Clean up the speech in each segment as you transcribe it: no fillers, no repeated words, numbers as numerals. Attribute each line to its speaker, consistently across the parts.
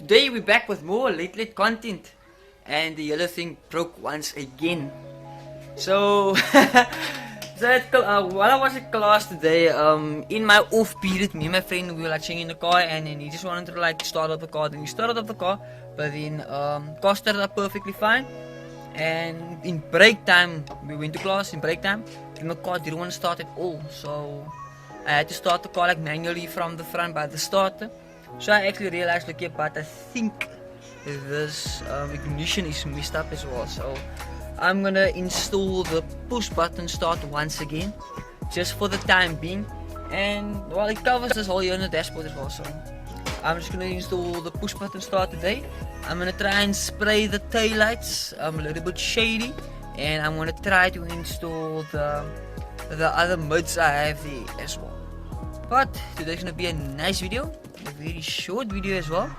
Speaker 1: Today we're back with more late content, and the yellow thing broke once again. So, while I was at class today, in my off period, me and my friend we were like sitting in the car, and then he just wanted to like start up the car. Then he started up the car, but then car started up perfectly fine. And in break time, we went to class in break time, and the car didn't want to start at all. So I had to start the car like manually from the front by the starter. So I actually realized, look here, but I think this ignition is messed up as well. So I'm gonna install the push button start once again, just for the time being. And well, it covers this whole here on the dashboard as well. So I'm just gonna install the push button start today. I'm gonna try and spray the taillights a little bit shady, and I'm gonna try to install the other mods I have there as well. But today's gonna be a nice video, a very short video as well,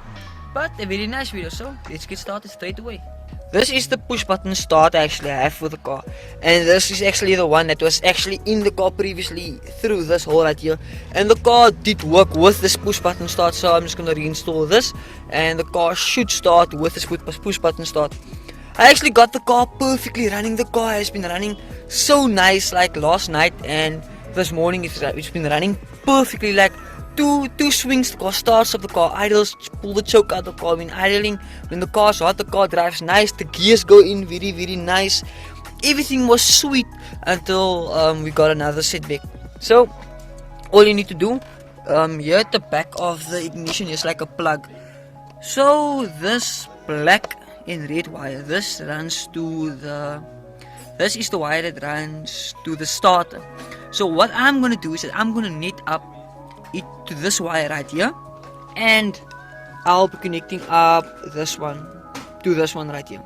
Speaker 1: but a very nice video. So let's get started straight away. This is the push button start actually I have for the car, and this is actually the one that was actually in the car previously through this hole right here, and the car did work with this push button start. So I'm just gonna reinstall this, and the car should start with this push button start. I actually got the car perfectly running. The car has been running so nice like last night, and this morning it's been running perfectly. Like two swings, the car starts up, the car idles, pull the choke out, the car been idling. When the car's hot, the car drives nice, the gears go in very nice. Everything was sweet until we got another setback. So all you need to do, here at the back of the ignition is like a plug. So this black and red wire, this runs to this is the wire that runs to the starter. So what I'm gonna do is that I'm gonna knit up it to this wire right here, and I'll be connecting up this one to this one right here.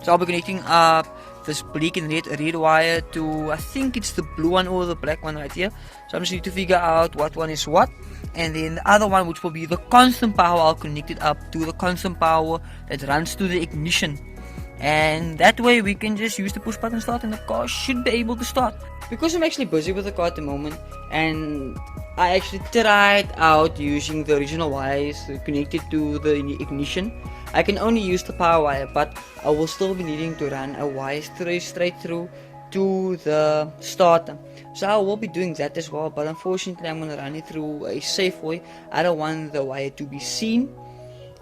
Speaker 1: So I'll be connecting up this black and red wire to, I think it's the blue one or the black one right here. So I'm just need to figure out what one is what, and then the other one, which will be the constant power, I'll connect it up to the constant power that runs to the ignition. And that way we can just use the push button start, and the car should be able to start. Because I'm actually busy with the car at the moment, and I actually tried out using the original wires connected to the ignition. I can only use the power wire, but I will still be needing to run a wire straight through to the starter. So I will be doing that as well, but unfortunately I'm going to run it through a safe way. I don't want the wire to be seen,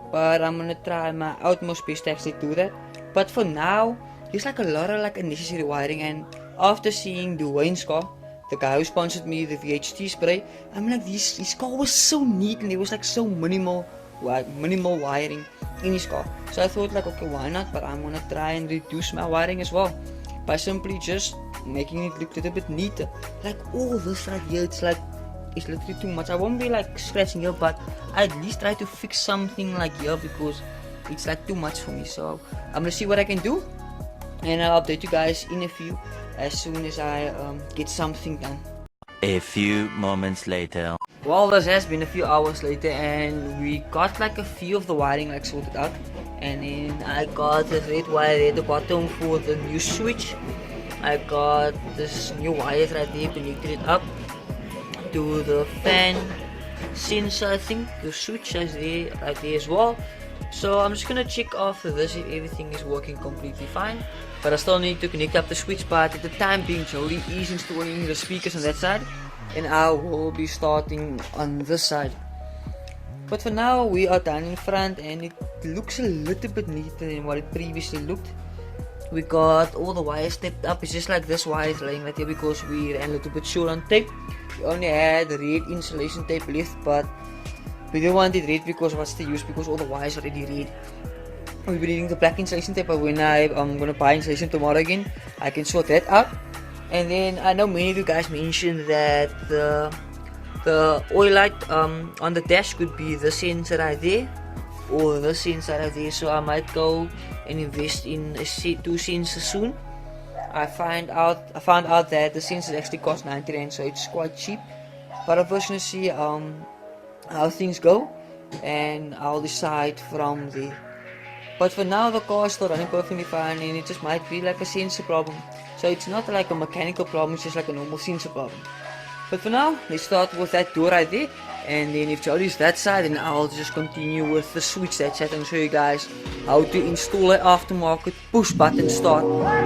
Speaker 1: but I'm going to try my utmost best to actually do that. But for now, there's like a lot of like unnecessary wiring, and after seeing Dwayne's car, the guy who sponsored me the VHT spray, I'm like, his car was so neat, and there was like so minimal wiring in his car. So I thought like, okay, why not? But I'm gonna try and reduce my wiring as well by simply just making it look a little bit neater. Like all this right here, it's literally too much. I won't be like scratching here, but I at least try to fix something like here, because it's like too much for me. So I'm gonna see what I can do, and I'll update you guys in a few as soon as I get something done.
Speaker 2: A few moments later.
Speaker 1: Well, this has been a few hours later, and we got like a few of the wiring like sorted out, and then I got the red wire at the bottom for the new switch. I got this new wire right there, connected it up to the fan sensor. I think the switch is there right there as well. So I'm just gonna check after this if everything is working completely fine, but I still need to connect up the switch part. At the time being, Jody is installing the speakers on that side, and I will be starting on this side. But for now, we are done in front, and it looks a little bit neater than what it previously looked. We got all the wires stepped up. It's just like this wire is laying right here because we ran a little bit short on tape. We only had red insulation tape left, but we didn't want it red because what's the use, because all the wires are already red. We'll be needing the black insulation tape, but when I'm gonna buy insulation tomorrow again, I can sort that out. And then I know many of you guys mentioned that the oil light on the dash could be the sensor right there or the sensor right there. So I might go and invest in two sensors soon. I found out that the sensors actually cost 90 rand, so it's quite cheap. But I'm just gonna see how things go, and I'll decide from there. But for now, the car is still running perfectly fine, and it just might be like a sensor problem. So it's not like a mechanical problem, it's just like a normal sensor problem. But for now, let's start with that door right there, And then if Jody's that side, then I'll just continue with the switch that side and show you guys how to install an aftermarket push button start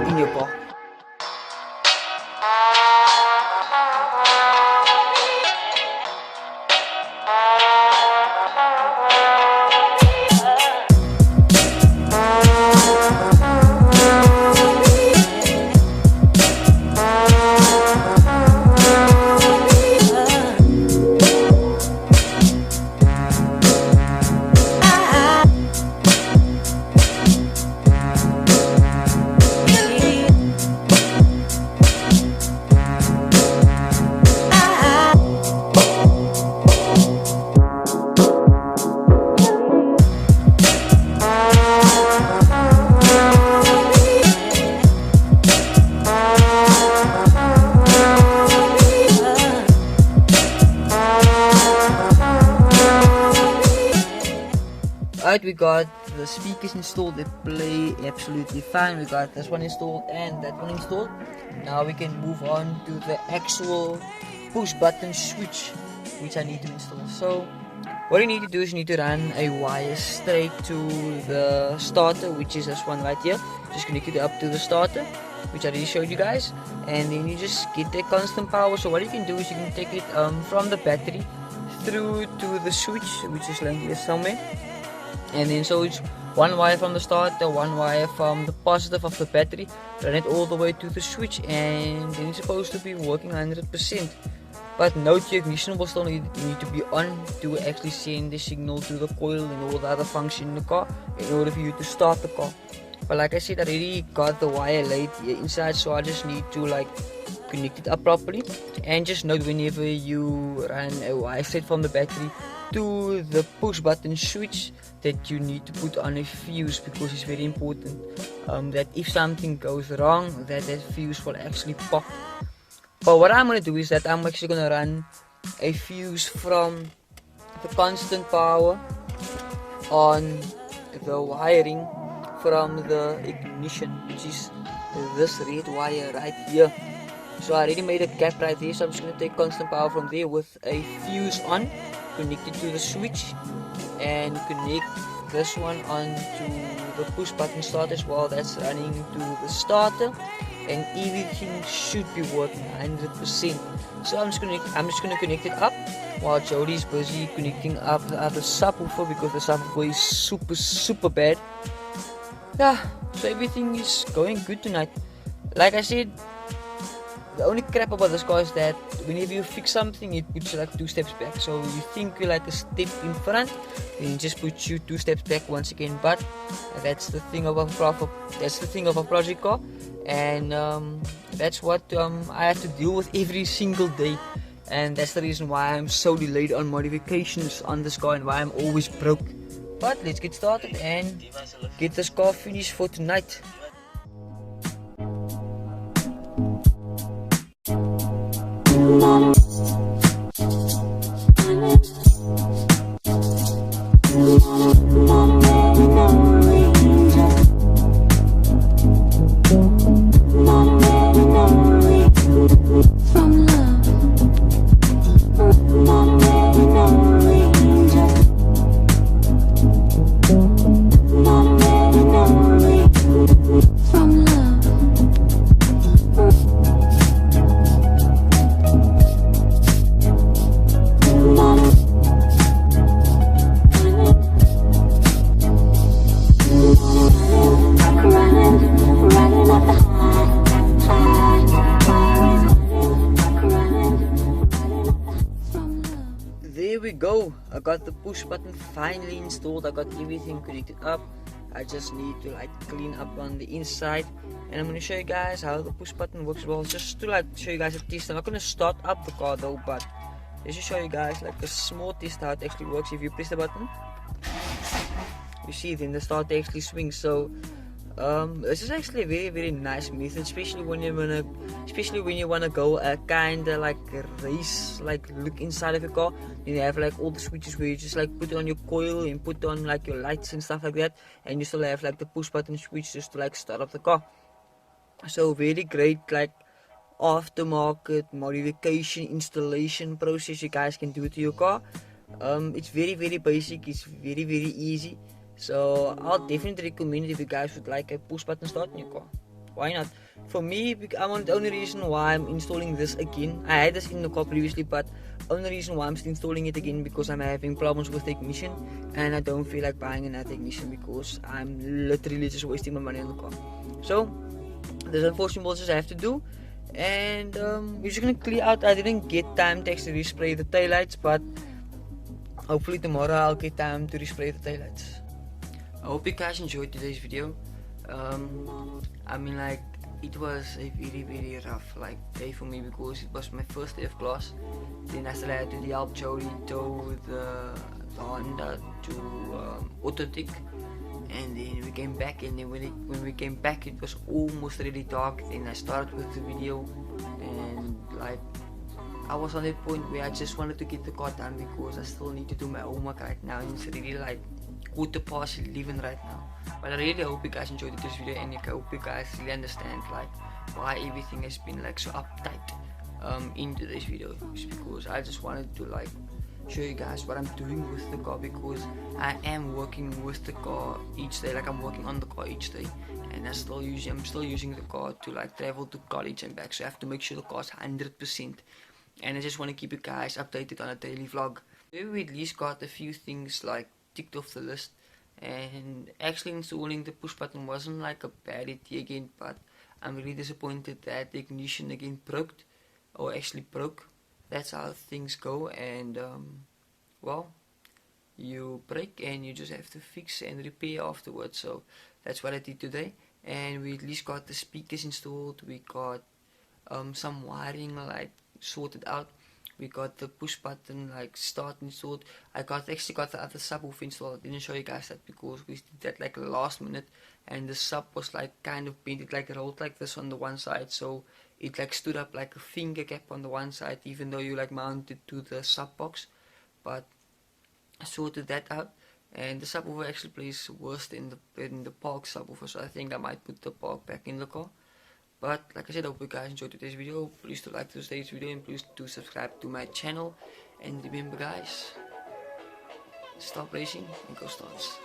Speaker 1: in your car. Alright, we got the speakers installed, they play absolutely fine. We got this one installed and that one installed. Now we can move on to the actual push button switch which I need to install. So what you need to do is you need to run a wire straight to the starter, which is this one right here. Just connect it up to the starter, which I already showed you guys, and then you just get the constant power. So what you can do is you can take it from the battery through to the switch, which is like here somewhere. And then so it's one wire from the starter, one wire from the positive of the battery, run it all the way to the switch, and then it's supposed to be working 100%. But note your ignition will still need to be on to actually send the signal to the coil and all the other function in the car in order for you to start the car. But like I said, I already got the wire laid here inside, so I just need to like connect it up properly. And just note, whenever you run a wire straight from the battery to the push button switch, that you need to put on a fuse, because it's very important that if something goes wrong, that fuse will actually pop. But what I'm going to do is that I'm actually going to run a fuse from the constant power on the wiring from the ignition, which is this red wire right here. So I already made a gap right there, so I'm just going to take constant power from there with a fuse on, connect it to the switch, and connect this one onto the push button start as well. That's running to the starter, and everything should be working 100%. So I'm just gonna connect it up while Jody's busy connecting up the other subwoofer, because the subwoofer is super bad. Yeah, so everything is going good tonight. Like I said, the only crap about this car is that whenever you fix something, it puts you like 2 steps back. So you think you're like a step in front, then it just puts you 2 steps back once again. But that's the thing of a project car, and that's what I have to deal with every single day. And that's the reason why I'm so delayed on modifications on this car and why I'm always broke. But let's get started and get this car finished for tonight. There we go, I got the push button finally installed. I got everything connected up. I just need to like clean up on the inside, and I'm going to show you guys how the push button works well, just to like show you guys a test. I'm not going to start up the car though, but just to show you guys like a small test how it actually works. If you press the button, you see then the starter actually swings. So this is actually a very nice method, especially when you wanna go kinda like a race like look inside of your car. Then you have like all the switches where you just like put on your coil and put on like your lights and stuff like that, and you still have like the push button switch just to like start up the car. So very great like aftermarket modification installation process you guys can do to your car. It's very basic, it's very easy. So I'll definitely recommend it if you guys would like a push button start in your car. Why not? For me, I'm the only reason why I'm installing this again. I had this in the car previously, but only reason why I'm still installing it again because I'm having problems with the ignition, and I don't feel like buying another ignition because I'm literally just wasting my money on the car. So there's unfortunate what I have to do, and we're just gonna clear out. I didn't get time to actually respray the taillights, but hopefully tomorrow I'll get time to respray the taillights. I hope you guys enjoyed today's video. I mean, like, it was a very rough day for me because it was my first day of class. Then I still had to help Jody tow the Honda to Autotech, and then we came back, and then when we came back it was almost really dark. Then I started with the video, and like I was on that point where I just wanted to get the car done because I still need to do my homework right now, and it's really like 11:15 right now. But I really hope you guys enjoyed this video, and I hope you guys really understand like why everything has been like so uptight into this video. It's because I just wanted to like show you guys what I'm doing with the car, because I am working with the car each day. Like, I'm working on the car each day, and I'm still using the car to like travel to college and back, so I have to make sure the car's 100%. And I just want to keep you guys updated on a daily vlog. Maybe we at least got a few things like ticked off the list, and actually installing the push button wasn't like a bad idea again, but I'm really disappointed that the ignition again broke. That's how things go, and well, you break and you just have to fix and repair afterwards. So that's what I did today, and we at least got the speakers installed, we got some wiring like sorted out, we got the push button like start installed. I actually got the other subwoofer installed. I didn't show you guys that because we did that like last minute, and the sub was like kind of bent. It like rolled like this on the one side, so it like stood up like a finger cap on the one side, even though you like mounted to the sub box. But I sorted that out, and the subwoofer actually plays worse in the park subwoofer, so I think I might put the park back in the car. But like I said, I hope you guys enjoyed today's video. Please do like today's video, and please do subscribe to my channel. And remember guys, stop racing and go Kustoms.